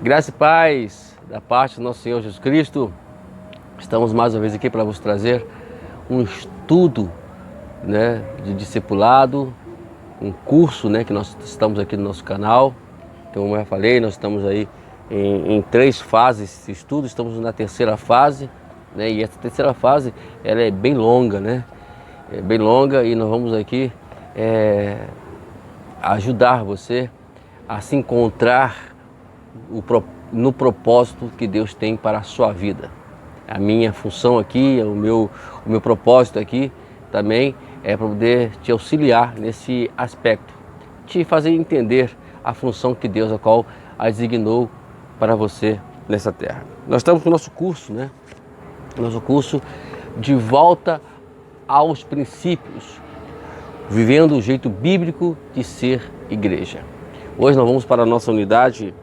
Graça e paz da parte do nosso Senhor Jesus Cristo. Estamos mais uma vez aqui para vos trazer um estudo, de discipulado, um curso, que nós estamos aqui no nosso canal. Então, como eu já falei, nós estamos aí em 3 fases de estudo. Estamos na terceira fase, e essa terceira fase ela é bem longa, É bem longa, e nós vamos aqui ajudar você a se encontrar no propósito que Deus tem para a sua vida. A minha função aqui, o meu propósito aqui também é para poder te auxiliar nesse aspecto, te fazer entender a função que Deus, a qual a designou para você nessa terra. Nós estamos com o nosso curso, Nosso curso de volta aos princípios, vivendo o jeito bíblico de ser igreja. Hoje nós vamos para a nossa unidade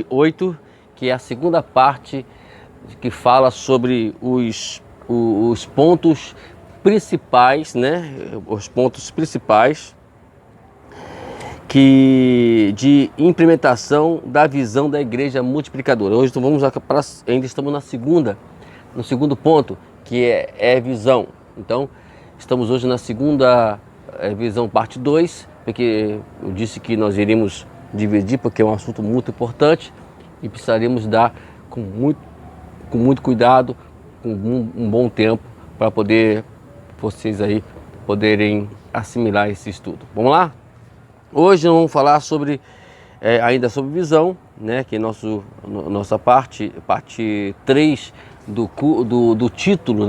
8, que é a segunda parte que fala sobre os pontos principais, Os pontos principais de implementação da visão da igreja multiplicadora. Hoje ainda estamos no segundo ponto, que é visão. Então, estamos hoje na segunda visão, parte 2, porque eu disse que nós iríamos dividir, porque é um assunto muito importante e precisaríamos dar com muito cuidado, com um bom tempo, para poder vocês aí poderem assimilar esse estudo. Vamos lá? Hoje nós vamos falar ainda sobre visão, que é nossa parte 3 do título,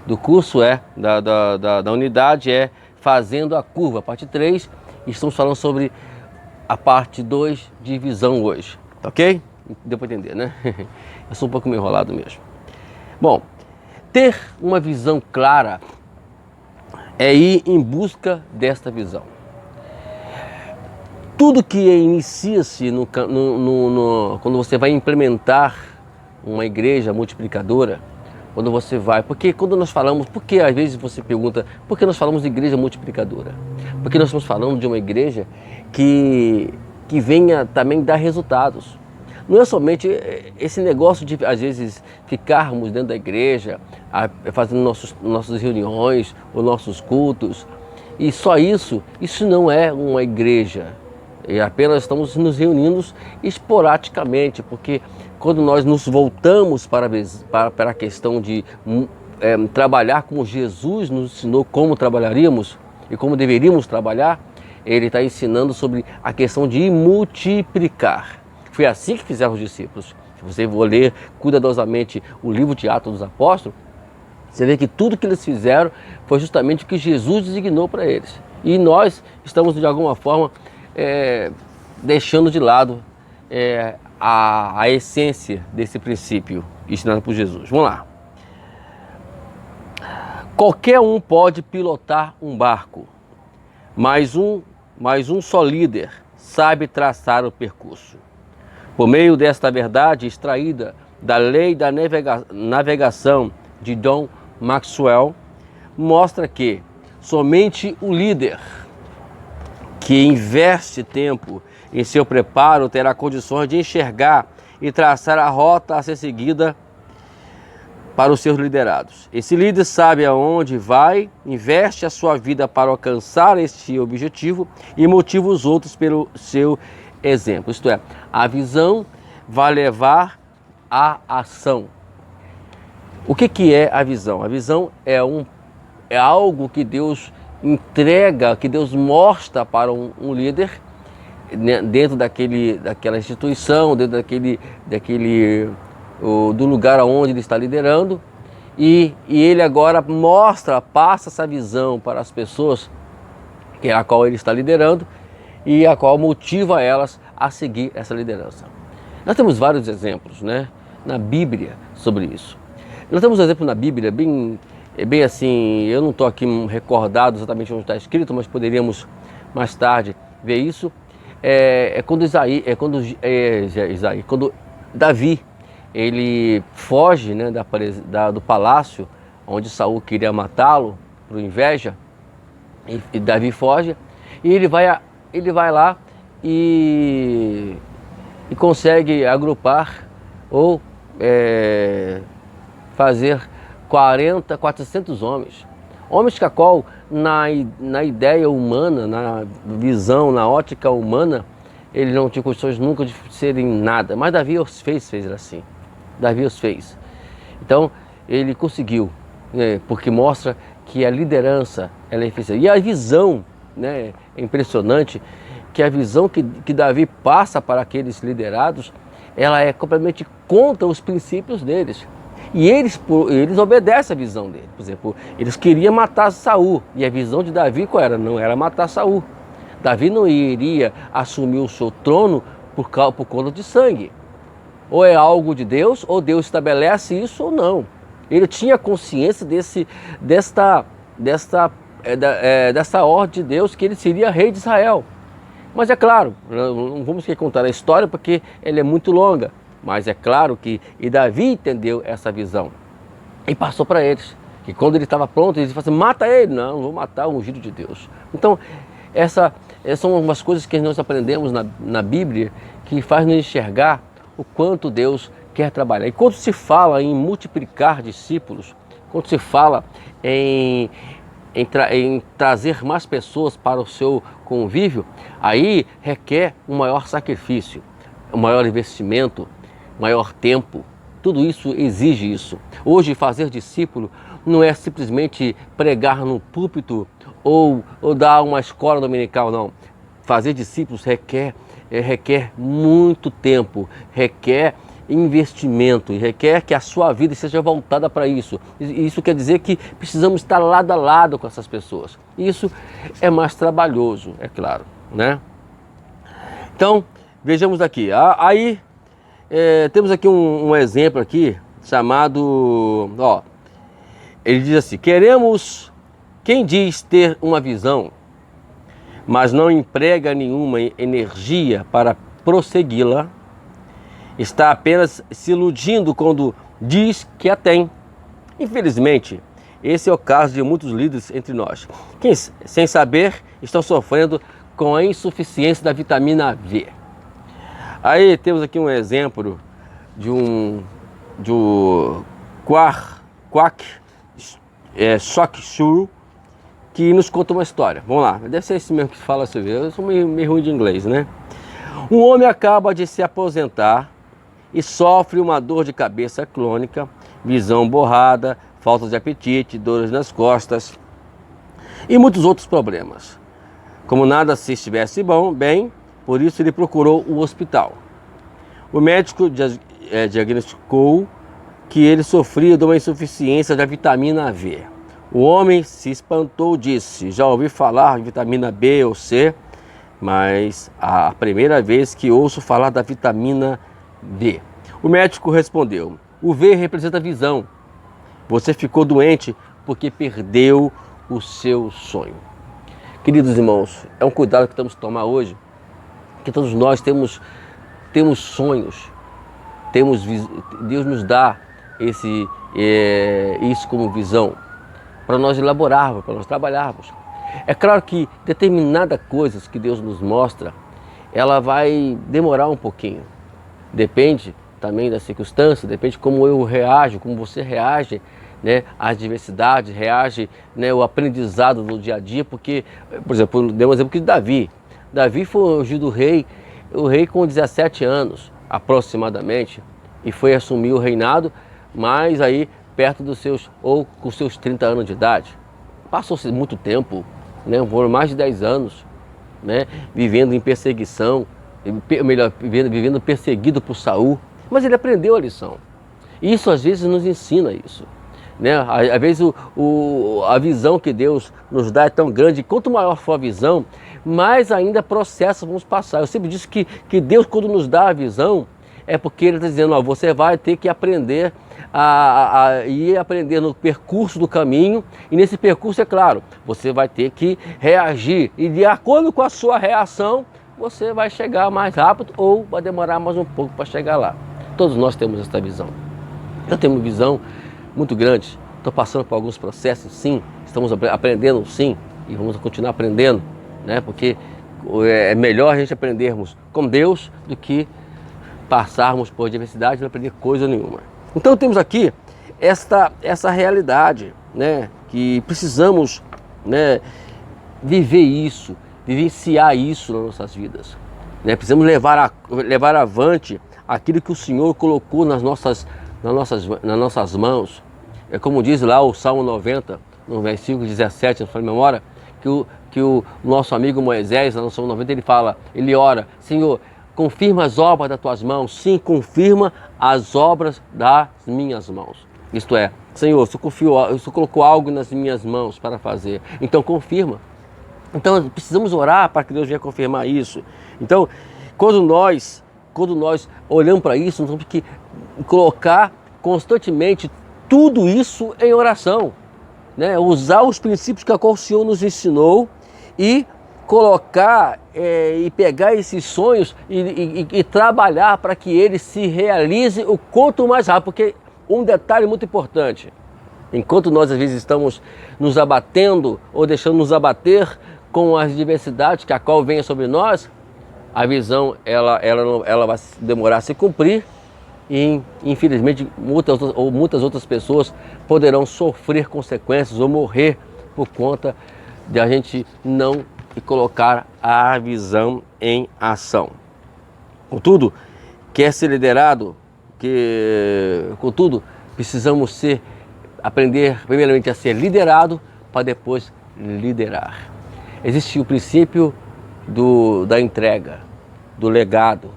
do curso da unidade é Fazendo a Curva, parte 3. Estamos falando sobre a parte 2 de visão hoje, tá ok? Deu para entender, Eu sou um pouco meio enrolado mesmo. Bom, ter uma visão clara é ir em busca desta visão. Tudo que inicia-se quando você vai implementar uma igreja multiplicadora, quando você vai... Porque quando nós falamos... Porque às vezes você pergunta, por que nós falamos de igreja multiplicadora? Porque nós estamos falando de uma igreja que venha também dar resultados. Não é somente esse negócio de, às vezes, ficarmos dentro da igreja, fazendo nossas reuniões, os nossos cultos, e só isso não é uma igreja. E apenas estamos nos reunindo esporadicamente, porque quando nós nos voltamos para a questão de trabalhar como Jesus nos ensinou como trabalharíamos e como deveríamos trabalhar, Ele está ensinando sobre a questão de multiplicar. Foi assim que fizeram os discípulos. Se você for ler cuidadosamente o livro de Atos dos Apóstolos, você vê que tudo que eles fizeram foi justamente o que Jesus designou para eles. E nós estamos, de alguma forma, deixando de lado a essência desse princípio ensinado por Jesus. Vamos lá. Qualquer um pode pilotar um barco, mas um só líder sabe traçar o percurso. Por meio desta verdade extraída da lei da navegação de John Maxwell, mostra que somente o líder que investe tempo em seu preparo terá condições de enxergar e traçar a rota a ser seguida para os seus liderados. Esse líder sabe aonde vai, investe a sua vida para alcançar este objetivo e motiva os outros pelo seu exemplo. Isto é, a visão vai levar à ação. O que é a visão? A visão é algo que Deus entrega, que Deus mostra para um líder dentro daquela instituição, dentro do lugar onde ele está liderando, e ele agora passa essa visão para as pessoas a qual ele está liderando e a qual motiva elas a seguir essa liderança. Nós temos vários exemplos, na Bíblia sobre isso. Nós temos um exemplo na Bíblia bem assim, eu não estou aqui recordado exatamente onde está escrito, mas poderíamos mais tarde ver isso. Quando Davi ele foge do palácio onde Saul queria matá-lo por inveja, e Davi foge, e ele vai lá e e consegue agrupar ou fazer 400 homens. Homens que a qual, na ideia humana, na visão, na ótica humana, ele não tinha condições nunca de serem nada. Mas Davi os fez assim. Davi os fez. Então, ele conseguiu, porque mostra que a liderança ela é eficiente. E a visão, né, é impressionante, que a visão que Davi passa para aqueles liderados, ela é completamente contra os princípios deles. E eles obedecem a visão dele. Por exemplo, eles queriam matar Saul. E a visão de Davi qual era? Não era matar Saul. Davi não iria assumir o seu trono por conta de sangue. Ou é algo de Deus, ou Deus estabelece isso ou não. Ele tinha consciência desta ordem de Deus, que ele seria rei de Israel. Mas é claro, não vamos aqui contar a história porque ela é muito longa. Mas é claro que Davi entendeu essa visão e passou para eles. Que quando ele estava pronto, eles falaram assim, mata ele. Não vou matar o ungido de Deus. Então, essas são umas coisas que nós aprendemos na Bíblia que faz nos enxergar o quanto Deus quer trabalhar. E quando se fala em multiplicar discípulos, quando se fala em trazer mais pessoas para o seu convívio, aí requer um maior sacrifício, um maior investimento, maior tempo. Tudo isso exige isso. Hoje fazer discípulo não é simplesmente pregar no púlpito ou dar uma escola dominical, não. Fazer discípulos requer muito tempo, requer investimento, requer que a sua vida seja voltada para isso. Isso quer dizer que precisamos estar lado a lado com essas pessoas. Isso é mais trabalhoso, é claro, né? Então, vejamos daqui. Aí, temos aqui um exemplo aqui, chamado, ele diz assim, quem diz ter uma visão, mas não emprega nenhuma energia para prossegui-la, está apenas se iludindo quando diz que a tem. Infelizmente, esse é o caso de muitos líderes entre nós, que, sem saber, estão sofrendo com a insuficiência da vitamina V. Aí temos aqui um exemplo de um Kwak Shuk, que nos conta uma história. Vamos lá, deve ser esse mesmo que fala, você vê, eu sou meio ruim de inglês, né? Um homem acaba de se aposentar e sofre uma dor de cabeça crônica, visão borrada, falta de apetite, dores nas costas e muitos outros problemas. Como nada se estivesse bem, por isso ele procurou o hospital. O médico diagnosticou que ele sofria de uma insuficiência da vitamina V. O homem se espantou e disse, já ouvi falar de vitamina B ou C, mas a primeira vez que ouço falar da vitamina D. O médico respondeu, o V representa visão. Você ficou doente porque perdeu o seu sonho. Queridos irmãos, é um cuidado que temos que tomar hoje, que todos nós temos sonhos, Deus nos dá isso como visão, para nós elaborarmos, para nós trabalharmos. É claro que determinadas coisas que Deus nos mostra, ela vai demorar um pouquinho. Depende também da circunstância, depende como eu reajo, como você reage, né, às diversidades, reage, né, o aprendizado do dia a dia, porque, por exemplo, dei um exemplo de Davi. Davi foi ungido o rei com 17 anos, aproximadamente, e foi assumir o reinado, mas aí perto dos com seus 30 anos de idade. Passou-se muito tempo, né, foram mais de 10 anos, né, vivendo em perseguição, vivendo perseguido por Saul, mas ele aprendeu a lição. Isso às vezes nos ensina isso, né? Às vezes a visão que Deus nos dá é tão grande, quanto maior for a visão, mais ainda processos vamos passar. Eu sempre disse que Deus, quando nos dá a visão, é porque Ele está dizendo, você vai ter que aprender a ir aprender no percurso do caminho, e nesse percurso, é claro, você vai ter que reagir, e de acordo com a sua reação, você vai chegar mais rápido ou vai demorar mais um pouco para chegar lá. Todos nós temos essa visão. Eu tenho uma visão muito grande, estou passando por alguns processos, sim, estamos aprendendo, sim, e vamos continuar aprendendo, né? Porque é melhor a gente aprendermos com Deus do que passarmos por adversidade e não aprender coisa nenhuma. Então temos aqui essa realidade, né, que precisamos, né, viver isso, vivenciar isso nas nossas vidas, né? Precisamos levar avante aquilo que o Senhor colocou nas nossas mãos. É como diz lá o Salmo 90, no versículo 17, na sua memória, que o nosso amigo Moisés, no Salmo 90, ele ora: Senhor, confirma as obras das tuas mãos. Sim, confirma as obras das minhas mãos. Isto é, Senhor, o Senhor colocou algo nas minhas mãos para fazer, então confirma. Então precisamos orar para que Deus venha confirmar isso. Então, quando nós olhamos para isso, nós temos que colocar constantemente tudo isso em oração, né? Usar os princípios que o Senhor nos ensinou e colocar e pegar esses sonhos e trabalhar para que eles se realizem o quanto mais rápido. Porque um detalhe muito importante: enquanto nós às vezes estamos nos abatendo ou deixando nos abater com as diversidades que a qual venha sobre nós, a visão ela vai demorar a se cumprir e infelizmente muitas outras pessoas poderão sofrer consequências ou morrer por conta de a gente não colocar a visão em ação. Contudo, quer ser liderado, contudo, precisamos aprender primeiramente a ser liderado para depois liderar. Existe o princípio da entrega, do legado,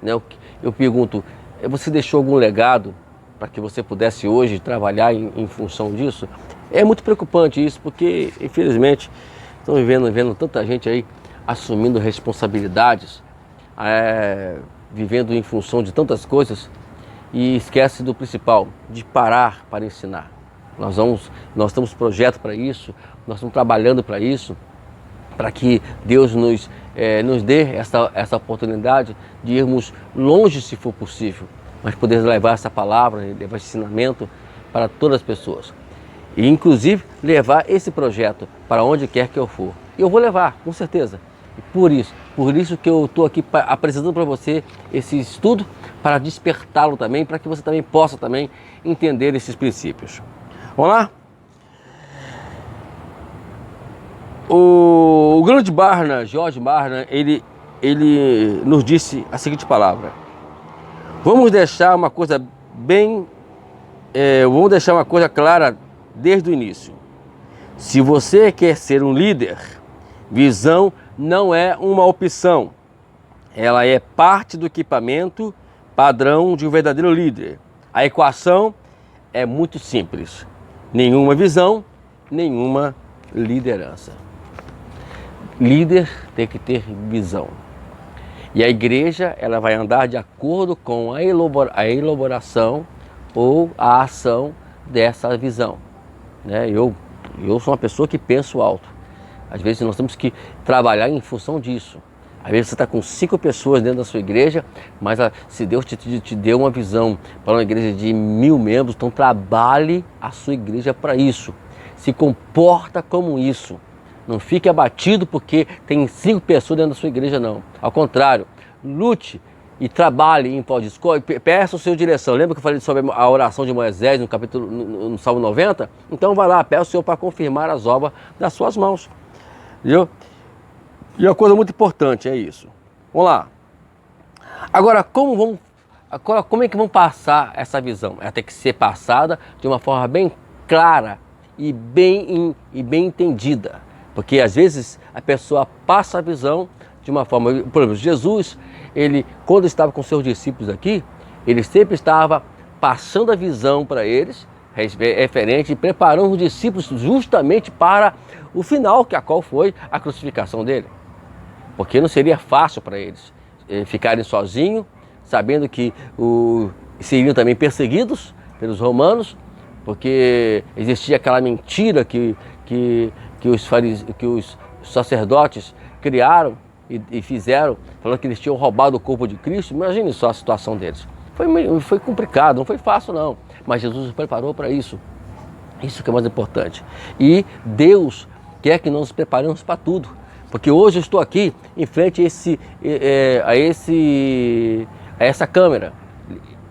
né? Eu pergunto, você deixou algum legado para que você pudesse hoje trabalhar em função disso? É muito preocupante isso, porque infelizmente estamos vendo tanta gente aí assumindo responsabilidades, vivendo em função de tantas coisas e esquece do principal, de parar para ensinar. Nós temos projeto para isso, nós estamos trabalhando para isso, para que Deus nos dê essa oportunidade de irmos longe, se for possível, mas poder levar essa palavra, levar esse ensinamento para todas as pessoas. E inclusive levar esse projeto para onde quer que eu for. E eu vou levar, com certeza. E por isso que eu estou aqui apresentando para você esse estudo, para despertá-lo também, para que você também possa também entender esses princípios. Vamos lá? O grande George Barna, ele nos disse a seguinte palavra: vamos deixar uma coisa clara desde o início. Se você quer ser um líder, visão não é uma opção. Ela é parte do equipamento padrão de um verdadeiro líder. A equação é muito simples: nenhuma visão, nenhuma liderança. Líder tem que ter visão. E a igreja, ela vai andar de acordo com a elaboração ou a ação dessa visão, né? Eu sou uma pessoa que penso alto. Às vezes nós temos que trabalhar em função disso. Às vezes você está com 5 pessoas dentro da sua igreja, mas se Deus te deu uma visão para uma igreja de 1000 membros, então trabalhe a sua igreja para isso. Se comporta como isso. Não fique abatido porque tem 5 pessoas dentro da sua igreja, não. Ao contrário, lute e trabalhe em prol disso. Peça o seu direção. Lembra que eu falei sobre a oração de Moisés no Salmo 90? Então vai lá, peça o Senhor para confirmar as obras das suas mãos. Entendeu? E uma coisa muito importante é isso. Vamos lá. Agora, como é que vão passar essa visão? Ela tem que ser passada de uma forma bem clara e bem entendida. Porque às vezes a pessoa passa a visão de uma forma... Por exemplo, Jesus, quando estava com seus discípulos aqui, ele sempre estava passando a visão para eles, referente, e preparando os discípulos justamente para o final, a qual foi a crucificação dele. Porque não seria fácil para eles ficarem sozinhos, sabendo que seriam também perseguidos pelos romanos, porque existia aquela mentira que os sacerdotes criaram e fizeram, falando que eles tinham roubado o corpo de Cristo. Imagine só a situação deles. Foi complicado, não foi fácil não, mas Jesus nos preparou para isso. Isso que é mais importante. E Deus quer que nós nos preparemos para a Porque hoje eu estou aqui em frente a essa câmera,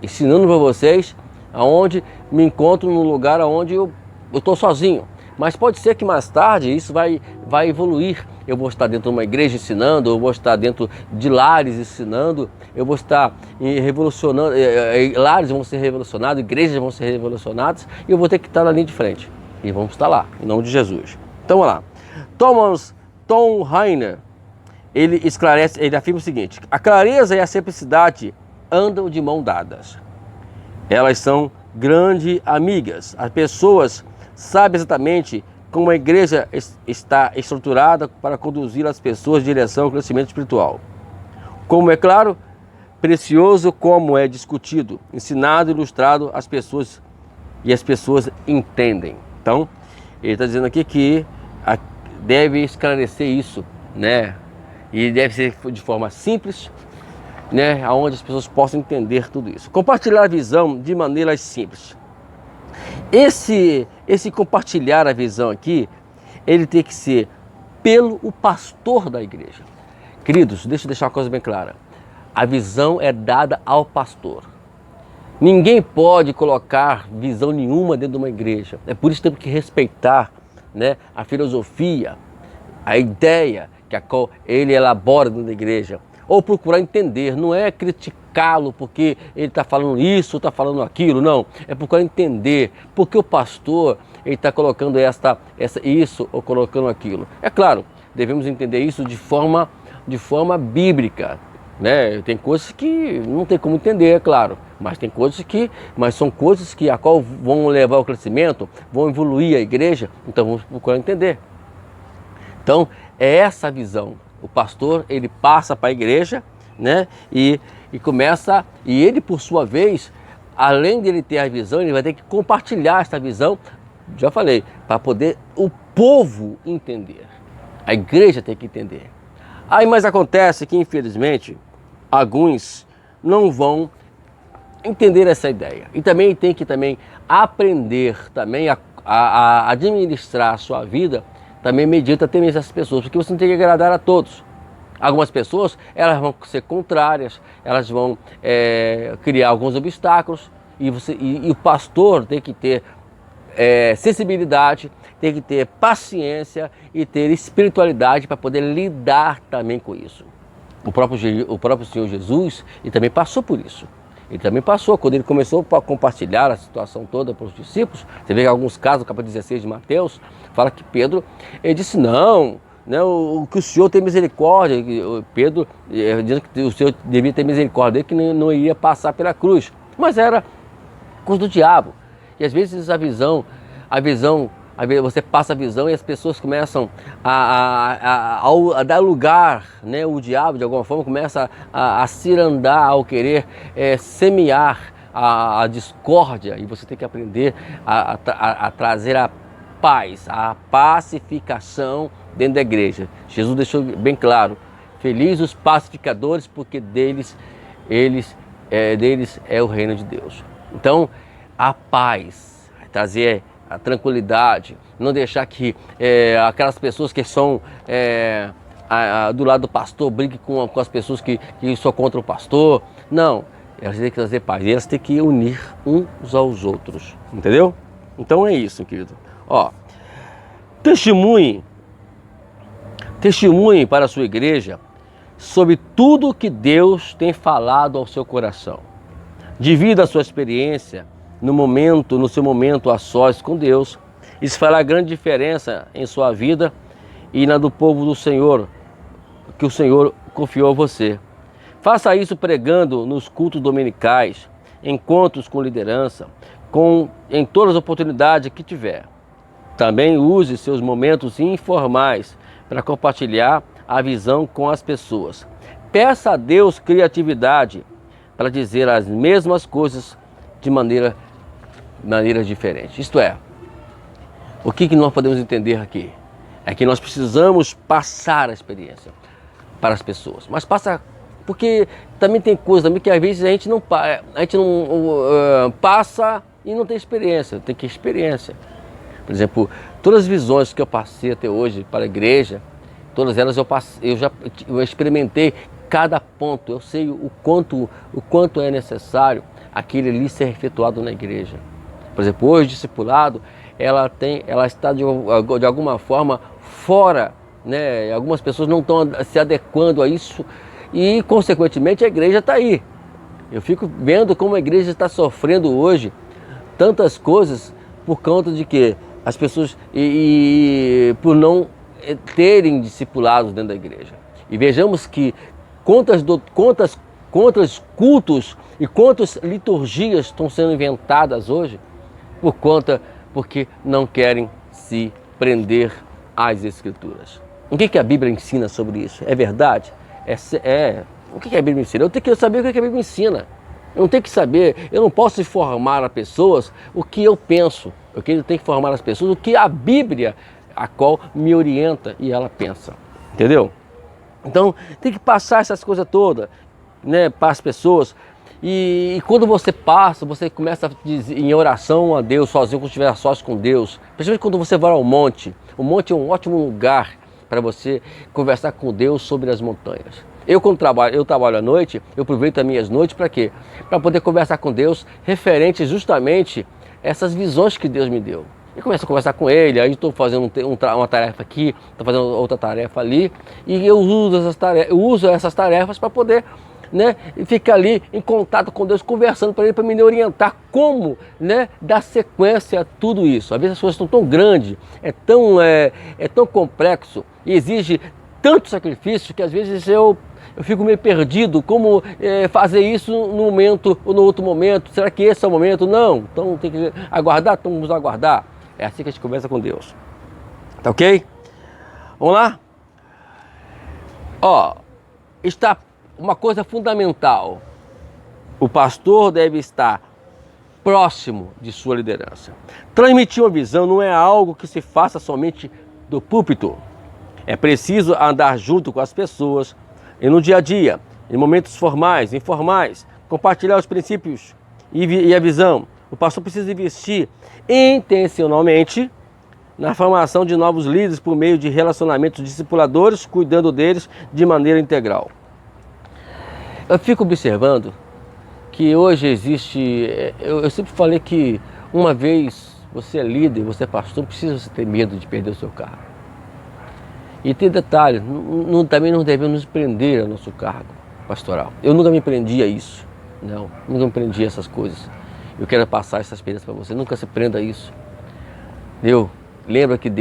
ensinando para vocês aonde me encontro no lugar onde eu estou sozinho. Mas pode ser que mais tarde isso vai evoluir. Eu vou estar dentro de uma igreja ensinando, eu vou estar dentro de lares ensinando, eu vou estar revolucionando, lares vão ser revolucionados, igrejas vão ser revolucionadas, e eu vou ter que estar na linha de frente. E vamos estar lá, em nome de Jesus. Então, vamos lá. Tom Rainer, ele esclarece, ele afirma o seguinte: a clareza e a simplicidade andam de mão dadas. Elas são grandes amigas. As pessoas sabem exatamente como a igreja está estruturada para conduzir as pessoas em direção ao crescimento espiritual. Como é claro, precioso como é discutido, ensinado e ilustrado às pessoas, e as pessoas entendem. Então, ele está dizendo aqui que deve esclarecer isso, né? E deve ser de forma simples, né? Onde as pessoas possam entender tudo isso. Compartilhar a visão de maneiras simples. Esse compartilhar a visão aqui, ele tem que ser pelo pastor da igreja. Queridos, deixa eu deixar uma coisa bem clara. A visão é dada ao pastor. Ninguém pode colocar visão nenhuma dentro de uma igreja. É por isso que temos que respeitar, né, a filosofia, a ideia que a qual ele elabora dentro da igreja. Ou procurar entender, não é criticá-lo porque ele está falando isso, está falando aquilo, não. É procurar entender porque o pastor ele está colocando isso ou colocando aquilo. É claro, devemos entender isso de forma bíblica, né? Tem coisas que não tem como entender, é claro, mas são coisas que a qual vão levar ao crescimento, vão evoluir a igreja, então vamos procurar entender. Então, é essa a visão. O pastor, ele passa para a igreja, né? E ele, por sua vez, além de ele ter a visão, ele vai ter que compartilhar essa visão, já falei, para poder o povo entender. A igreja tem que entender. Aí, mas acontece que, infelizmente, alguns não vão entender essa ideia. E também tem que aprender também a administrar a sua vida, também medita até mesmo essas pessoas, porque você não tem que agradar a todos. Algumas pessoas, elas vão ser contrárias, elas vão criar alguns obstáculos, e o pastor tem que ter sensibilidade, tem que ter paciência e ter espiritualidade para poder lidar também com isso. O próprio Senhor Jesus, ele também passou por isso. Ele também passou, quando ele começou a compartilhar a situação toda para os discípulos. Você vê que em alguns casos, no capítulo 16 de Mateus, fala que Pedro, ele disse, não, que o Senhor tem misericórdia. Pedro, dizendo que o Senhor devia ter misericórdia dele, que não iria passar pela cruz. Mas era coisa do diabo. E às vezes você passa a visão e as pessoas começam a dar lugar, né? O diabo, de alguma forma, começa a cirandar ao querer semear a discórdia. E você tem que aprender a trazer a paz, a pacificação dentro da igreja. Jesus deixou bem claro, felizes os pacificadores, porque deles é o reino de Deus. Então, a paz, trazer a tranquilidade, não deixar que aquelas pessoas que são do lado do pastor briguem com as pessoas que são contra o pastor. Não, elas têm que trazer paz, elas têm que unir uns aos outros, entendeu? Então é isso, querido. Ó, testemunhe para a sua igreja sobre tudo que Deus tem falado ao seu coração. Divida a sua experiência no seu momento a sós com Deus. Isso fará grande diferença em sua vida e na do povo do Senhor, que o Senhor confiou a você. Faça isso pregando nos cultos dominicais, encontros com liderança, em todas as oportunidades que tiver. Também use seus momentos informais para compartilhar a visão com as pessoas. Peça a Deus criatividade para dizer as mesmas coisas de maneiras diferentes. Isto é, o que nós podemos entender aqui? É que nós precisamos passar a experiência para as pessoas. Mas porque também tem coisa também que às vezes a gente não passa e não tem experiência. Tem que ter experiência. Por exemplo, todas as visões que eu passei até hoje para a igreja, todas elas eu experimentei cada ponto, eu sei o quanto é necessário aquele ali ser efetuado na igreja. Por exemplo, hoje o discipulado, ela está de alguma forma fora, né? Algumas pessoas não estão se adequando a isso e, consequentemente, a igreja está aí. Eu fico vendo como a igreja está sofrendo hoje tantas coisas por conta de que as pessoas por não terem discipulados dentro da igreja. E vejamos que quantos cultos e quantas liturgias estão sendo inventadas hoje porque não querem se prender às Escrituras. O que a Bíblia ensina sobre isso? É verdade? O que a Bíblia ensina? Eu tenho que saber o que a Bíblia ensina. Eu não tenho que saber, eu não posso informar as pessoas o que eu penso. Eu tenho que informar as pessoas o que a Bíblia, a qual me orienta e ela pensa. Entendeu? Então, tem que passar essas coisas todas, né, para as pessoas. E quando você passa, você começa a dizer, em oração a Deus, sozinho, quando estiver a sós com Deus. Principalmente quando você vai ao monte. O monte é um ótimo lugar para você conversar com Deus sobre as montanhas. Quando trabalho à noite, eu aproveito as minhas noites para quê? Para poder conversar com Deus referente justamente a essas visões que Deus me deu. Eu começo a conversar com Ele, aí estou fazendo uma tarefa aqui, estou fazendo outra tarefa ali, e eu uso essas tarefas para poder, né, ficar ali em contato com Deus, conversando para Ele, para me orientar como, né, dar sequência a tudo isso. Às vezes as coisas estão tão grandes, é tão complexo e exige tanto sacrifício que às vezes eu fico meio perdido, como fazer isso num momento ou no outro momento. Será que esse é o momento? Não, então tem que aguardar, então vamos aguardar. É assim que a gente conversa com Deus. Tá ok? Vamos lá? Está uma coisa fundamental. O pastor deve estar próximo de sua liderança. Transmitir uma visão não é algo que se faça somente do púlpito. É preciso andar junto com as pessoas e no dia a dia, em momentos formais, informais, compartilhar os princípios e a visão. O pastor precisa investir intencionalmente na formação de novos líderes por meio de relacionamentos discipuladores, cuidando deles de maneira integral. Eu fico observando que hoje existe... Eu sempre falei que uma vez você é líder, você é pastor, não precisa ter medo de perder o seu cargo. E tem detalhe, também não devemos nos prender ao nosso cargo pastoral. Eu nunca me prendi a isso. Não, nunca me prendi a essas coisas. Eu quero passar essa experiência para você. Nunca se prenda a isso. Lembra que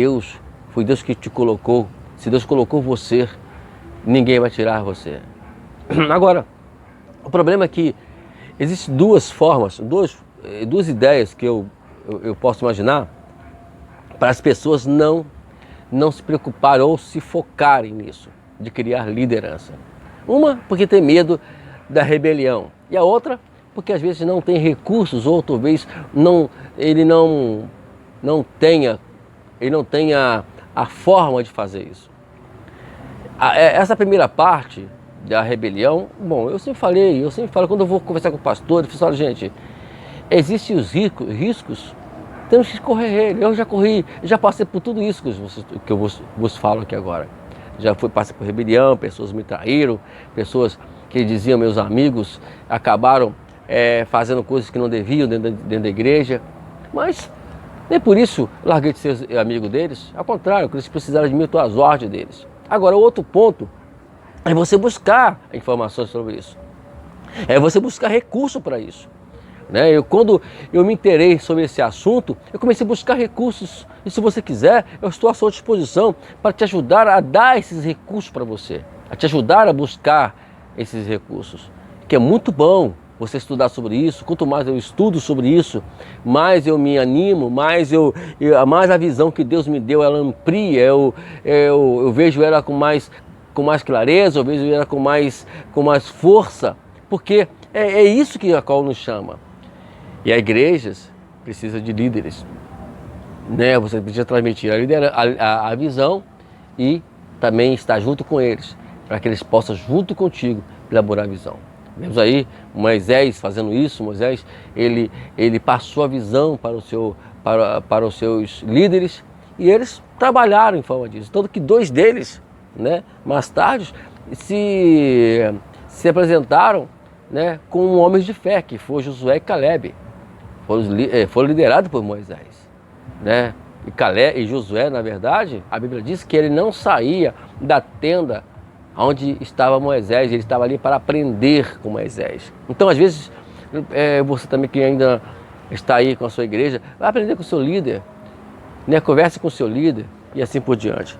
foi Deus que te colocou. Se Deus colocou você, ninguém vai tirar você. Agora, o problema é que existem duas formas, duas ideias que eu posso imaginar para as pessoas não se preocuparem ou se focarem nisso, de criar liderança. Uma, porque tem medo da rebelião. E a outra, porque às vezes não tem recursos, ou talvez ele não tenha a forma de fazer isso. Essa primeira parte da rebelião, bom, eu sempre falo quando eu vou conversar com o pastor, eu falo, gente, existem os riscos, temos que correr ele. Eu já passei por tudo isso que eu vos falo aqui agora. Passei por rebelião, pessoas me traíram, pessoas que diziam meus amigos acabaram fazendo coisas que não deviam dentro da igreja, mas nem por isso larguei de ser amigo deles. Ao contrário, quando eles precisaram de mim, eu estou às ordens deles. Agora, o outro ponto é você buscar informações sobre isso, é você buscar recurso para isso. Quando eu me inteirei sobre esse assunto, eu comecei a buscar recursos. E se você quiser, eu estou à sua disposição para te ajudar a dar esses recursos para você, a te ajudar a buscar esses recursos, que é muito bom você estudar sobre isso. Quanto mais eu estudo sobre isso, mais eu me animo, mais a visão que Deus me deu, ela amplia, eu vejo ela com mais clareza, eu vejo ela com mais força, porque é isso que a qual nos chama. E a igreja precisa de líderes, Você precisa transmitir a visão e também estar junto com eles, para que eles possam, junto contigo, elaborar a visão. Vemos aí Moisés fazendo isso. Moisés, ele passou a visão para os seus líderes e eles trabalharam em forma disso. Tanto que dois deles, mais tarde, se apresentaram, né, como homens de fé, que foi Josué e Calebe. Foram liderados por Moisés, né? E Josué, na verdade, a Bíblia diz que ele não saía da tenda onde estava Moisés, ele estava ali para aprender com Moisés. Então, às vezes, você também que ainda está aí com a sua igreja, vai aprender com o seu líder, né? Converse com o seu líder e assim por diante.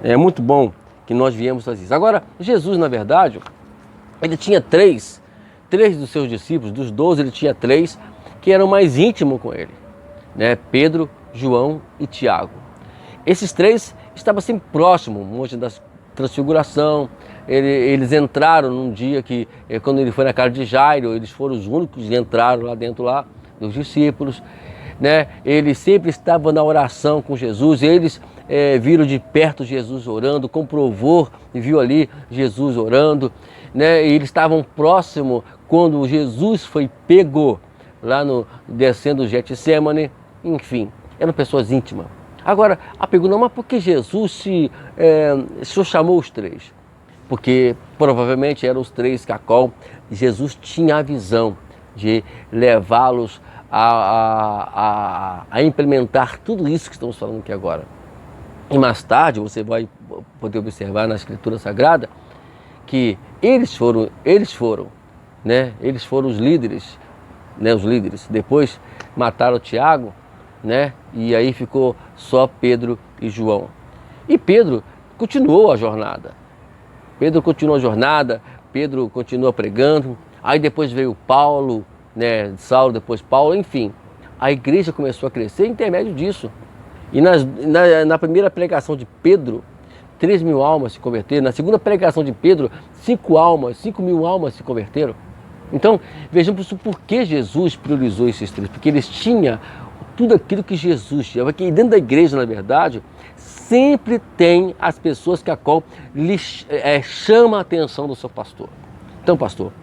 É muito bom que nós viemos fazer isso. Agora, Jesus, na verdade, ele tinha três dos seus discípulos, dos 12 ele tinha 3 que eram mais íntimos com ele, né? Pedro, João e Tiago. Esses 3 estavam sempre próximos, no Monte da Transfiguração. Eles entraram num dia que, quando ele foi na casa de Jairo, eles foram os únicos que entraram lá dentro lá, dos discípulos, né? Eles sempre estavam na oração com Jesus, eles viram de perto Jesus orando, comprovou e viu ali Jesus orando, né? E eles estavam próximos quando Jesus foi pego lá descendo o Getsemane, enfim, eram pessoas íntimas. Agora, a pergunta não, mas por que Jesus só chamou os 3? Porque provavelmente eram os 3 que a qual Jesus tinha a visão de levá-los a implementar tudo isso que estamos falando aqui agora. E mais tarde você vai poder observar na Escritura Sagrada que eles foram, né? Eles foram os líderes, né? Os líderes. Depois mataram Tiago, né? E aí ficou só Pedro e João. E Pedro continuou a jornada. Pedro continua pregando. Aí depois veio Paulo, né? Saulo, depois Paulo, enfim. A igreja começou a crescer em intermédio disso. E na primeira pregação de Pedro, 3.000 almas se converteram. Na segunda pregação de Pedro, 5.000 almas se converteram. Então, vejamos por que Jesus priorizou esses 3. Porque eles tinham tudo aquilo que Jesus tinha. Porque dentro da igreja, na verdade, sempre tem as pessoas que a qual chama a atenção do seu pastor. Então, pastor,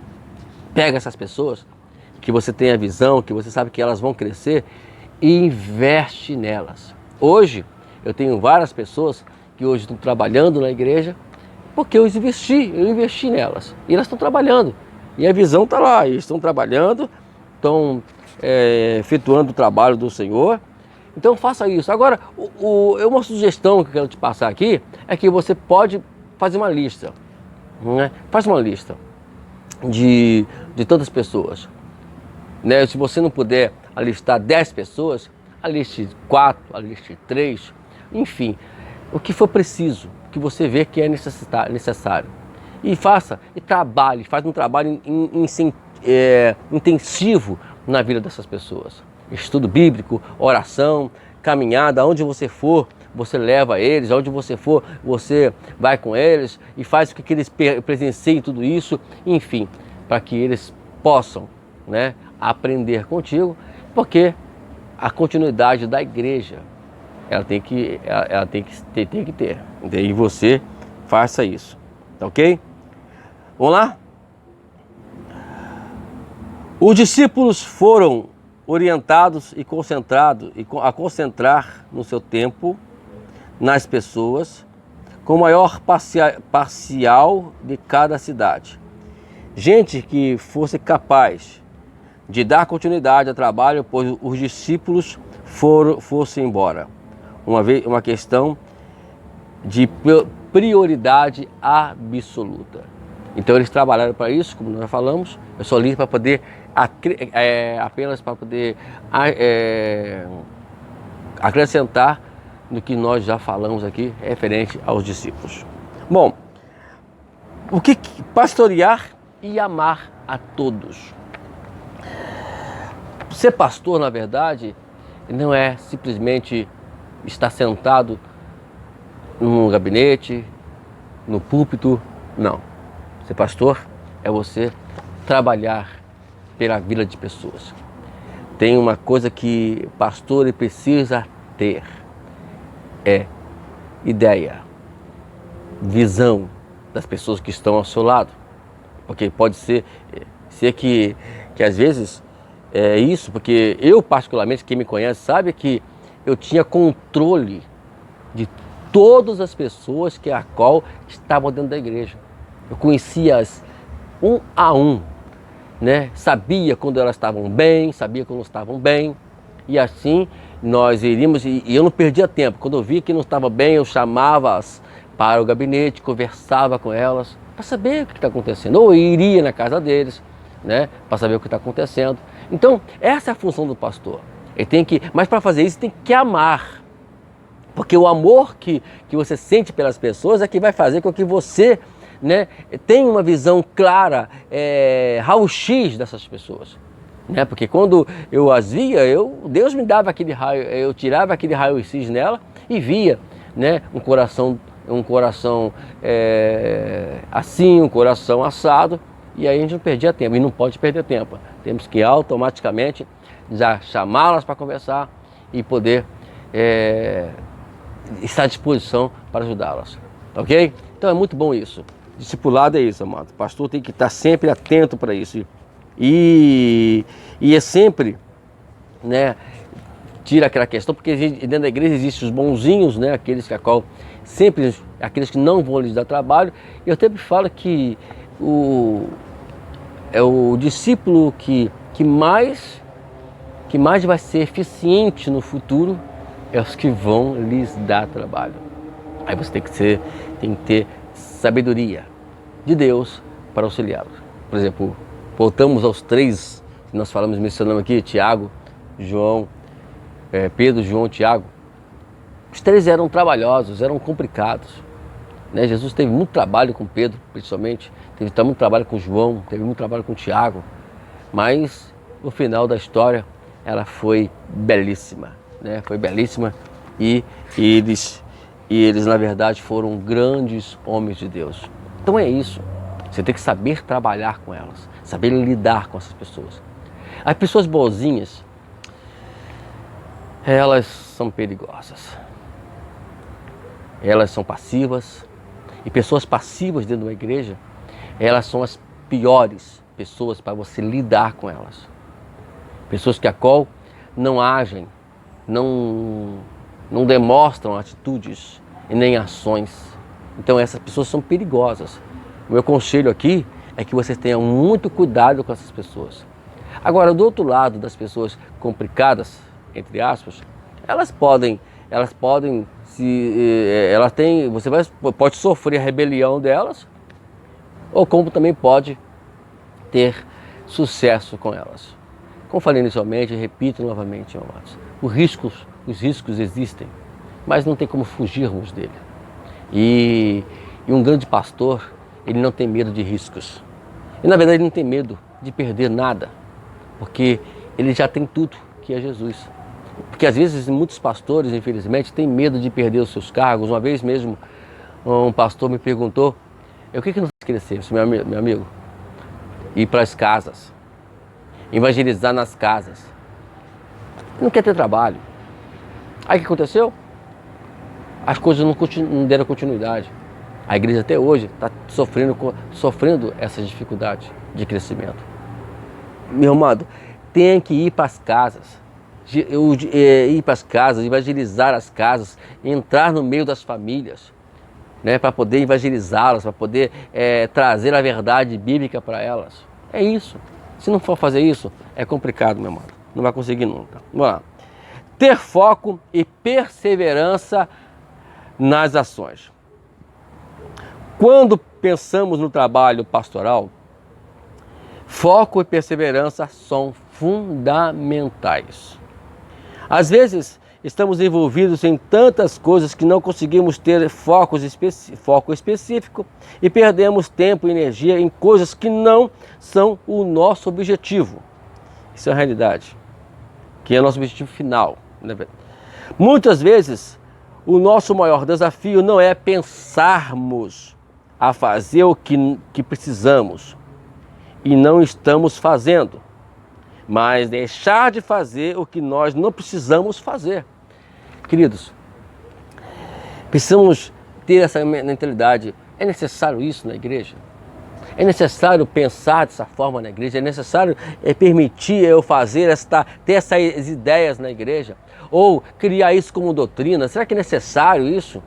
pega essas pessoas que você tem a visão, que você sabe que elas vão crescer e investe nelas. Hoje, eu tenho várias pessoas que hoje estão trabalhando na igreja porque eu investi nelas. E elas estão trabalhando. E a visão está lá, eles estão trabalhando, estão efetuando o trabalho do Senhor. Então faça isso. Agora, uma sugestão que eu quero te passar aqui é que você pode fazer uma lista, né? Faz uma lista de tantas pessoas, né? Se você não puder alistar 10 pessoas, aliste 4, aliste 3, enfim, o que for preciso, o que você vê que é necessário. E faz um trabalho intensivo na vida dessas pessoas. Estudo bíblico, oração, caminhada, aonde você for, você leva eles, aonde você for, você vai com eles e faz com que eles presenciem tudo isso, enfim, para que eles possam, né, aprender contigo, porque a continuidade da igreja, ela tem que ter. E você faça isso, tá ok? Vamos lá? Os discípulos foram orientados e concentrados a concentrar no seu tempo nas pessoas com o maior parcial de cada cidade. Gente que fosse capaz de dar continuidade ao trabalho, pois os discípulos fossem embora. Uma questão de prioridade absoluta. Então eles trabalharam para isso, como nós falamos. Eu só li para poder apenas para poder acrescentar no que nós já falamos aqui referente aos discípulos. Bom, o que pastorear e amar a todos? Ser pastor, na verdade, não é simplesmente estar sentado num gabinete, no púlpito, não. Ser pastor é você trabalhar pela vida de pessoas. Tem uma coisa que pastor precisa ter, é ideia, visão das pessoas que estão ao seu lado. Porque pode ser que às vezes é isso, porque eu particularmente, quem me conhece sabe que eu tinha controle de todas as pessoas a qual estavam dentro da igreja. Eu conhecia-as um a um, né? Sabia quando elas estavam bem, sabia quando não estavam bem. E assim nós iríamos, e eu não perdia tempo. Quando eu via que não estava bem, eu chamava-as para o gabinete, conversava com elas para saber o que está acontecendo. Ou eu iria na casa deles, né? Para saber o que está acontecendo. Então, essa é a função do pastor. Ele tem que, mas para fazer isso tem que amar. Porque o amor que você sente pelas pessoas é que vai fazer com que você, né, tenha uma visão clara, raio-x dessas pessoas. Né? Porque quando eu as via, Deus me dava aquele raio, eu tirava aquele raio-x nela e via, né, um coração assim, um coração assado, e aí a gente não perdia tempo, e não pode perder tempo. Temos que automaticamente já chamá-las para conversar e poder estar à disposição para ajudá-las, ok? Então é muito bom isso. Discipulado é isso, amado. O pastor tem que estar sempre atento para isso. E é sempre, né, tira aquela questão, porque dentro da igreja existem os bonzinhos, né, aqueles aqueles que não vão lhes dar trabalho. Eu sempre falo que o discípulo que mais vai ser eficiente no futuro é os que vão lhes dar trabalho. Aí você tem que ter sabedoria de Deus para auxiliá-los. Por exemplo, voltamos aos 3 que nós mencionamos aqui, Tiago, João, Pedro, João, Tiago. Os 3 eram trabalhosos, eram complicados, né? Jesus teve muito trabalho com Pedro, principalmente, teve muito trabalho com João, teve muito trabalho com Tiago, mas no final da história ela foi belíssima, né? Foi belíssima e eles na verdade foram grandes homens de Deus. Então é isso, você tem que saber trabalhar com elas, saber lidar com essas pessoas. As pessoas boazinhas, elas são perigosas, elas são passivas, e pessoas passivas dentro de uma igreja, elas são as piores pessoas para você lidar com elas. Pessoas que a qual não agem, não demonstram atitudes e nem ações. Então essas pessoas são perigosas. O meu conselho aqui é que vocês tenham muito cuidado com essas pessoas. Agora, do outro lado das pessoas complicadas, entre aspas, você pode sofrer a rebelião delas, ou como também pode ter sucesso com elas. Como falei inicialmente, repito novamente, amados, os riscos existem, mas não tem como fugirmos dele. E um grande pastor, ele não tem medo de riscos. E na verdade ele não tem medo de perder nada, porque ele já tem tudo, que é Jesus. Porque às vezes muitos pastores, infelizmente, têm medo de perder os seus cargos. Uma vez mesmo, um pastor me perguntou, o que nós crescemos, meu amigo? Ir para as casas, evangelizar nas casas. Ele não quer ter trabalho. Aí o que aconteceu? As coisas não deram continuidade. A igreja até hoje está sofrendo essas dificuldades de crescimento. Meu amado, tem que ir para as casas. Ir para as casas, evangelizar as casas, entrar no meio das famílias, né, para poder evangelizá-las, para poder trazer a verdade bíblica para elas. É isso. Se não for fazer isso, é complicado, meu amado. Não vai conseguir nunca. Vamos lá. Ter foco e perseverança nas ações. Quando pensamos no trabalho pastoral, foco e perseverança são fundamentais. Às vezes, estamos envolvidos em tantas coisas que não conseguimos ter foco específico e perdemos tempo e energia em coisas que não são o nosso objetivo. Isso é a realidade, que é o nosso objetivo final. Né? Muitas vezes, o nosso maior desafio não é pensarmos a fazer o que precisamos e não estamos fazendo, mas deixar de fazer o que nós não precisamos fazer. Queridos, precisamos ter essa mentalidade. É necessário isso na igreja? É necessário pensar dessa forma na igreja? É necessário permitir eu ter essas ideias na igreja? Ou criar isso como doutrina? Será que é necessário isso?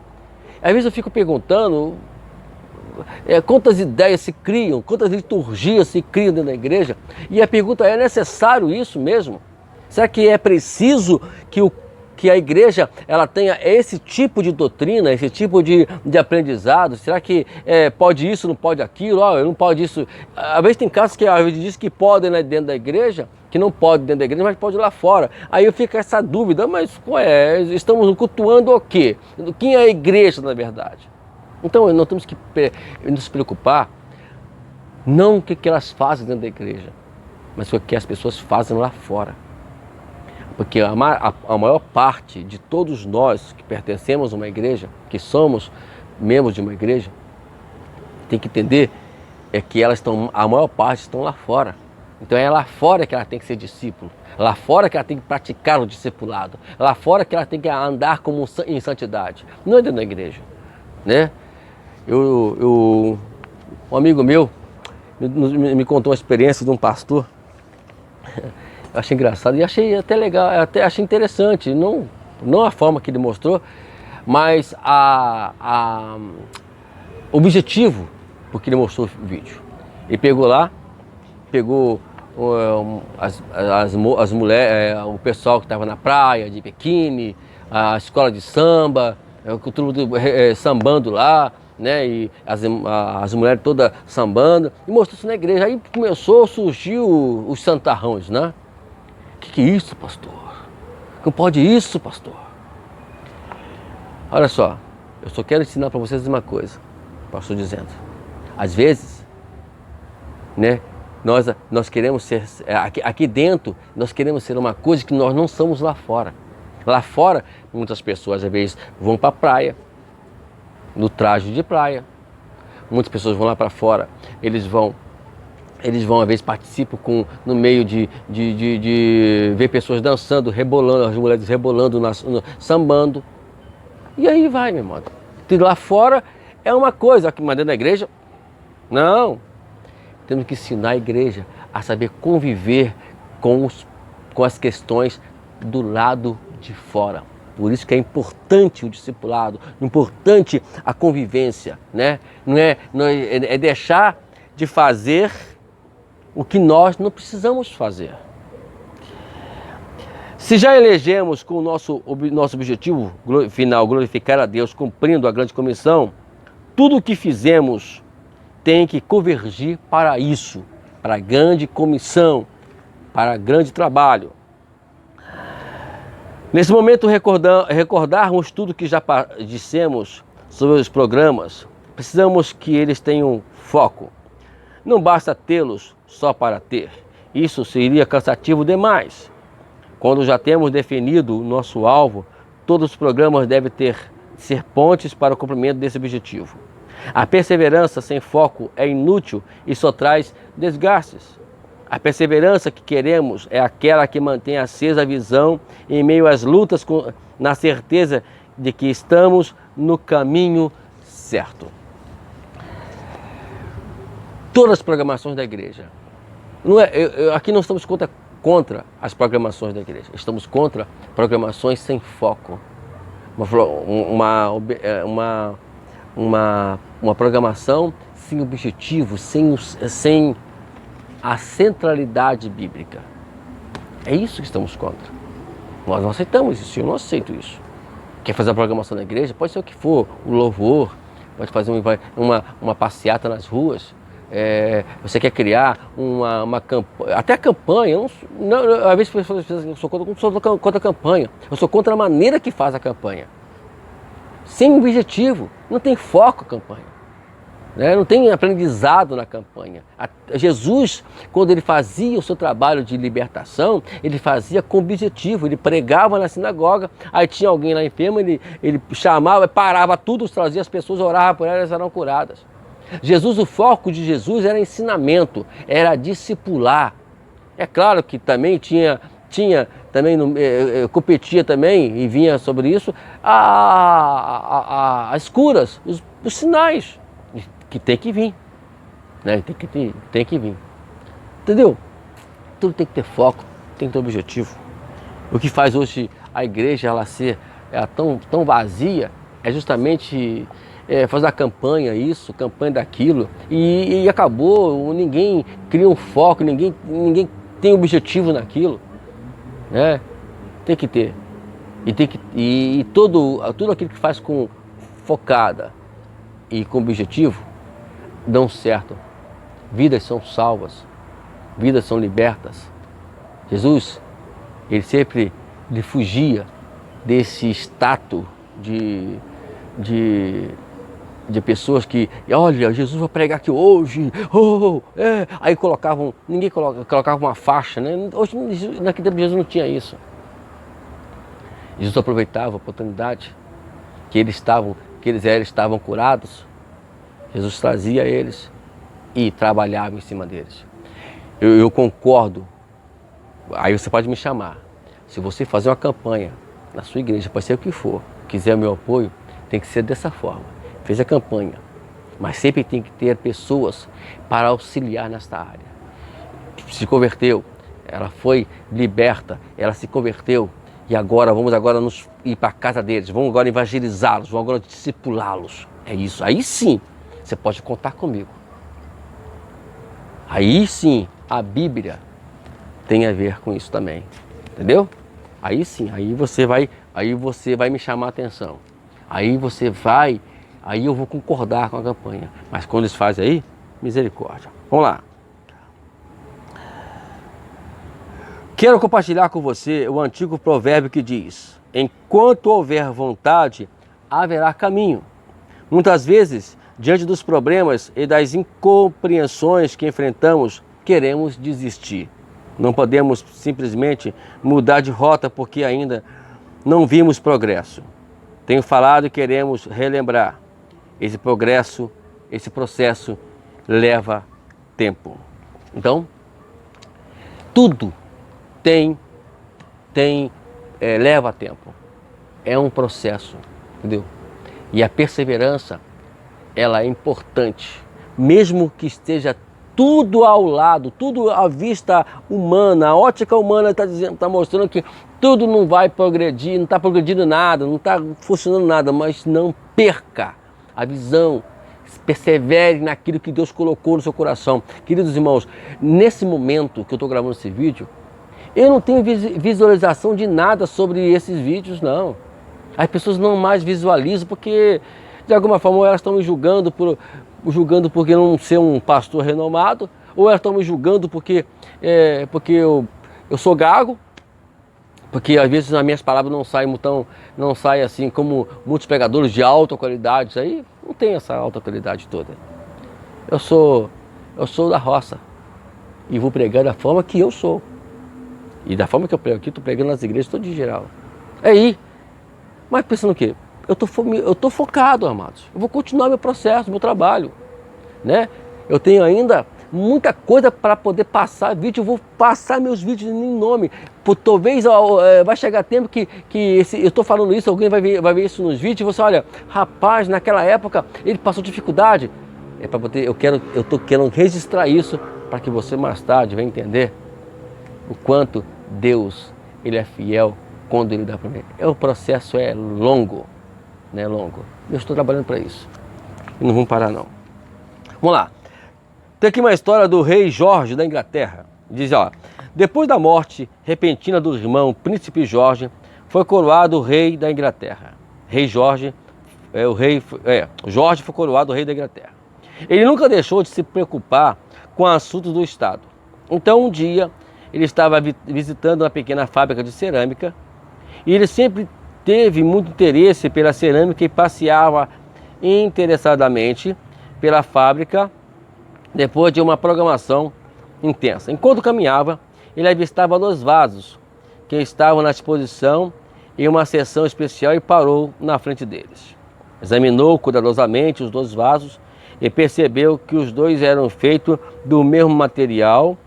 Às vezes eu fico perguntando, quantas ideias se criam, quantas liturgias se criam dentro da igreja. E a pergunta é necessário isso mesmo? Será que é preciso que a igreja ela tenha esse tipo de doutrina, esse tipo de aprendizado? Será que pode isso, não pode aquilo? Não pode isso. Às vezes tem casos que a gente diz que podem, né, dentro da igreja, que não pode dentro da igreja, mas pode lá fora. Aí eu fico essa dúvida, mas estamos cultuando o quê? Quem é a igreja, na verdade? Então nós temos que nos preocupar não com o que elas fazem dentro da igreja, mas com o que as pessoas fazem lá fora. Porque a maior parte de todos nós que pertencemos a uma igreja, que somos membros de uma igreja, tem que entender que a maior parte estão lá fora. Então é lá fora que ela tem que ser discípulo, lá fora que ela tem que praticar o discipulado, lá fora que ela tem que andar em santidade, não é dentro da igreja, né? Um amigo meu me contou uma experiência de um pastor. Eu achei engraçado e achei até legal, até achei interessante, não a forma que ele mostrou, mas o objetivo porque ele mostrou o vídeo. Ele pegou as mulheres, o pessoal que estava na praia de biquíni, a escola de samba, todo mundo sambando lá, né? E as mulheres todas sambando, e mostrou isso na igreja. Aí começou a surgir os santarrões, né? Que é isso, pastor? Não pode isso, pastor? Olha só, eu só quero ensinar para vocês uma coisa, pastor dizendo. Às vezes, né, nós queremos ser, aqui dentro, nós queremos ser uma coisa que nós não somos lá fora. Lá fora, muitas pessoas às vezes vão para a praia, no traje de praia. Muitas pessoas vão lá para fora, eles vão às vezes participam no meio de ver pessoas dançando, rebolando, as mulheres rebolando, sambando. E aí vai, meu irmão. E lá fora é uma coisa, aqui, mas dentro da igreja, não. Temos que ensinar a igreja a saber conviver com as questões do lado de fora. Por isso que é importante o discipulado, importante a convivência, né? É deixar de fazer o que nós não precisamos fazer. Se já elegemos com o nosso objetivo final glorificar a Deus cumprindo a grande comissão, tudo o que fizemos tem que convergir para isso, para a grande comissão, para o grande trabalho. Nesse momento, recordarmos tudo que já dissemos sobre os programas, precisamos que eles tenham foco. Não basta tê-los só para ter. Isso seria cansativo demais. Quando já temos definido o nosso alvo, todos os programas devem ser pontes para o cumprimento desse objetivo. A perseverança sem foco é inútil e só traz desgastes. A perseverança que queremos é aquela que mantém acesa a visão em meio às lutas, na certeza de que estamos no caminho certo. Todas as programações da igreja. Aqui não estamos contra as programações da igreja. Estamos contra programações sem foco. Uma programação sem objetivo, sem a centralidade bíblica. É isso que estamos contra. Nós não aceitamos isso, eu não aceito isso. Quer fazer a programação da igreja? Pode ser o que for, o louvor, pode fazer uma passeata nas ruas. Você quer criar uma campanha, até a campanha, às vezes as pessoas pensam que eu sou contra a campanha, eu sou contra a maneira que faz a campanha. Sem objetivo, não tem foco a campanha, né? Não tem aprendizado na campanha. Jesus, quando ele fazia o seu trabalho de libertação, ele fazia com objetivo, ele pregava na sinagoga, aí tinha alguém lá enfermo, ele chamava, parava tudo, trazia as pessoas, orava por elas, elas eram curadas. Jesus, o foco de Jesus era ensinamento, era discipular. É claro que também tinha também, competia também, e vinha sobre isso, as curas, os sinais, que tem que vir, né? Tem que vir. Entendeu? Tudo tem que ter foco, tem que ter objetivo. O que faz hoje a igreja ela ser tão vazia é justamente fazer a campanha isso, campanha daquilo, e acabou, ninguém cria um foco, ninguém tem objetivo naquilo, né? Tem que ter. E tudo aquilo que faz com focada e com objetivo, dão certo. Vidas são salvas, vidas são libertas. Jesus, ele sempre fugia desse status de pessoas que, olha, Jesus vai pregar aqui hoje, aí ninguém colocava uma faixa, né? Hoje, naquele tempo, Jesus não tinha isso. Jesus aproveitava a oportunidade que eles estavam curados. Jesus trazia eles e trabalhava em cima deles. Eu concordo. Aí você pode me chamar. Se você fazer uma campanha na sua igreja, pode ser o que for, quiser meu apoio, tem que ser dessa forma. Fez a campanha, mas sempre tem que ter pessoas para auxiliar nesta área. Se converteu, ela foi liberta, ela se converteu, e agora vamos ir para a casa deles, vamos agora evangelizá-los, vamos agora discipulá-los. É isso, aí sim, você pode contar comigo. Aí sim, a Bíblia tem a ver com isso também, entendeu? Aí sim, aí você vai me chamar a atenção. Aí eu vou concordar com a campanha. Mas quando eles fazem aí, misericórdia. Vamos lá. Quero compartilhar com você o antigo provérbio que diz: enquanto houver vontade, haverá caminho. Muitas vezes, diante dos problemas e das incompreensões que enfrentamos, queremos desistir. Não podemos simplesmente mudar de rota porque ainda não vimos progresso. Tenho falado e queremos relembrar. Esse processo leva tempo. Então, tudo leva tempo. É um processo, entendeu? E a perseverança, ela é importante. Mesmo que esteja tudo ao lado, tudo à vista humana, a ótica humana está mostrando que tudo não vai progredir, não está progredindo nada, não está funcionando nada, mas não perca a visão, persevere naquilo que Deus colocou no seu coração. Queridos irmãos, nesse momento que eu estou gravando esse vídeo, eu não tenho visualização de nada sobre esses vídeos, não. As pessoas não mais visualizam porque, de alguma forma, elas estão me julgando porque não ser um pastor renomado, ou elas estão me julgando porque eu sou gago, porque às vezes as minhas palavras não saem assim como muitos pregadores de alta qualidade. Isso aí não tem essa alta qualidade toda. Eu sou da roça e vou pregar da forma que eu sou. E da forma que eu prego aqui, estou pregando nas igrejas todas em geral. É aí. Mas pensando o quê? Eu tô focado, amados. Eu vou continuar meu processo, meu trabalho, né? Eu tenho ainda muita coisa para poder passar vídeo. Eu vou passar meus vídeos em nome. Talvez vai chegar tempo que eu estou falando isso, alguém vai ver isso nos vídeos e você olha, rapaz, naquela época ele passou dificuldade. É para poder, eu tô querendo registrar isso para que você mais tarde venha entender o quanto Deus ele é fiel quando ele dá para mim. O processo é longo. Né, longo. Eu estou trabalhando para isso. E não vamos parar não. Vamos lá. Tem aqui uma história do rei Jorge da Inglaterra. Diz, ó, depois da morte repentina do irmão príncipe Jorge, foi coroado o rei da Inglaterra. Jorge foi coroado o rei da Inglaterra. Ele nunca deixou de se preocupar com assuntos do estado. Então um dia ele estava visitando uma pequena fábrica de cerâmica e ele sempre teve muito interesse pela cerâmica e passeava interessadamente pela fábrica depois de uma programação intensa. Enquanto caminhava, ele avistava 2 vasos que estavam na exposição em uma seção especial e parou na frente deles. Examinou cuidadosamente os 2 vasos e percebeu que os 2 eram feitos do mesmo material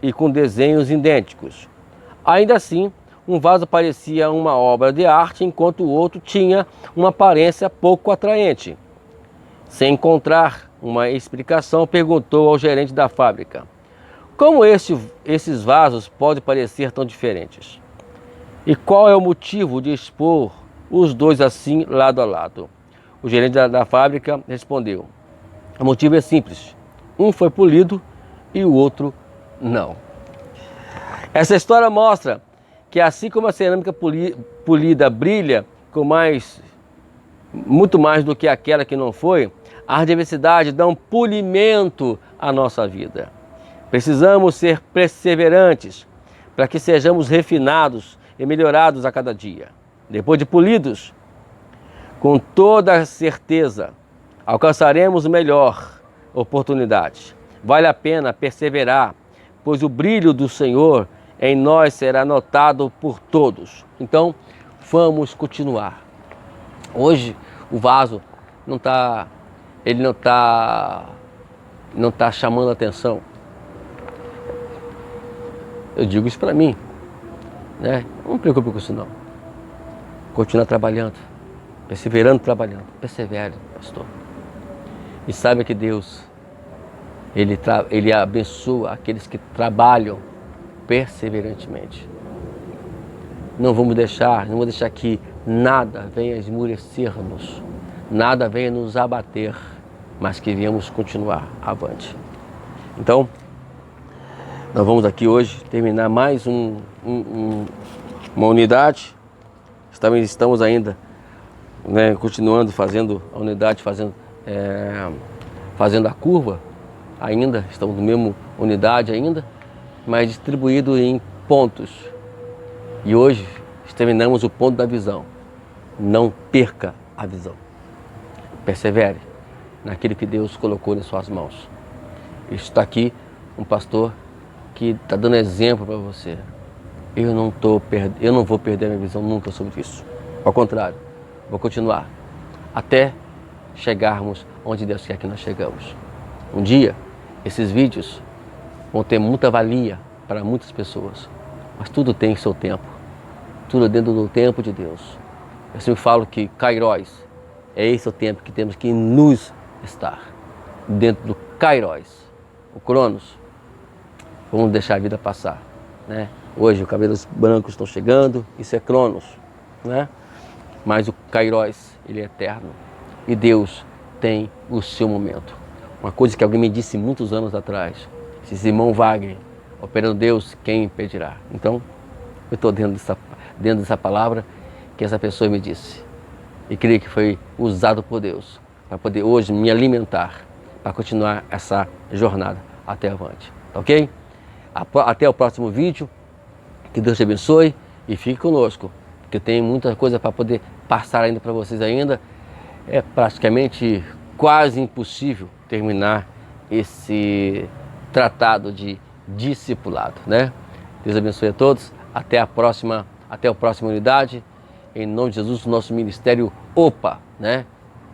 e com desenhos idênticos. Ainda assim, um vaso parecia uma obra de arte, enquanto o outro tinha uma aparência pouco atraente. Sem encontrar uma explicação, perguntou ao gerente da fábrica: como esses vasos podem parecer tão diferentes? E qual é o motivo de expor os 2 assim lado a lado? O gerente da fábrica respondeu: o motivo é simples, um foi polido e o outro não. Essa história mostra que assim como a cerâmica polida brilha com muito mais do que aquela que não foi, a adversidade dá um polimento à nossa vida. Precisamos ser perseverantes para que sejamos refinados e melhorados a cada dia. Depois de polidos, com toda certeza, alcançaremos melhor oportunidade. Vale a pena perseverar, pois o brilho do Senhor em nós será notado por todos. Então, vamos continuar. Hoje, o vaso não está chamando a atenção. Eu digo isso para mim, né? Não me preocupe com isso não. Continua trabalhando, perseverando, trabalhando. Persevere, pastor. E saiba que Deus, Ele abençoa aqueles que trabalham perseverantemente. Não vamos deixar que nada venha esmurecer-nos, nada venha nos abater, mas que venhamos continuar avante. Então, nós vamos aqui hoje terminar mais uma unidade. Estamos ainda, né, continuando fazendo a unidade, fazendo a curva ainda, estamos na mesma unidade ainda, mas distribuído em pontos. E hoje terminamos o ponto da visão. Não perca a visão. Persevere naquilo que Deus colocou em suas mãos. Está aqui um pastor que está dando exemplo para você. Eu não vou perder a minha visão nunca sobre isso. Ao contrário, vou continuar até chegarmos onde Deus quer que nós chegamos. Um dia, esses vídeos vão ter muita valia para muitas pessoas, mas tudo tem seu tempo, tudo dentro do tempo de Deus. Eu sempre falo que Kairos é esse o tempo que temos que nos estar, dentro do Kairos. O Cronos, vamos deixar a vida passar, né? Hoje os cabelos brancos estão chegando, isso é Cronos, né? Mas o Kairos, ele é eterno e Deus tem o seu momento. Uma coisa que alguém me disse muitos anos atrás: se Simão Wagner, operando Deus, quem impedirá? Então, eu estou dentro dessa palavra que essa pessoa me disse. E creio que foi usado por Deus para poder hoje me alimentar, para continuar essa jornada até avante. Ok? Até o próximo vídeo. Que Deus te abençoe e fique conosco, porque tem muita coisa para poder passar ainda para vocês ainda. É praticamente quase impossível terminar esse tratado de discipulado, né? Deus abençoe a todos. Até a próxima unidade. Em nome de Jesus, nosso ministério OPA, né?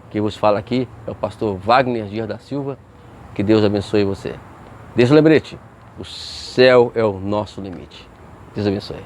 Quem vos fala aqui é o pastor Wagner Dias da Silva. Que Deus abençoe você. Deixa o lembrete: o céu é o nosso limite. Deus abençoe.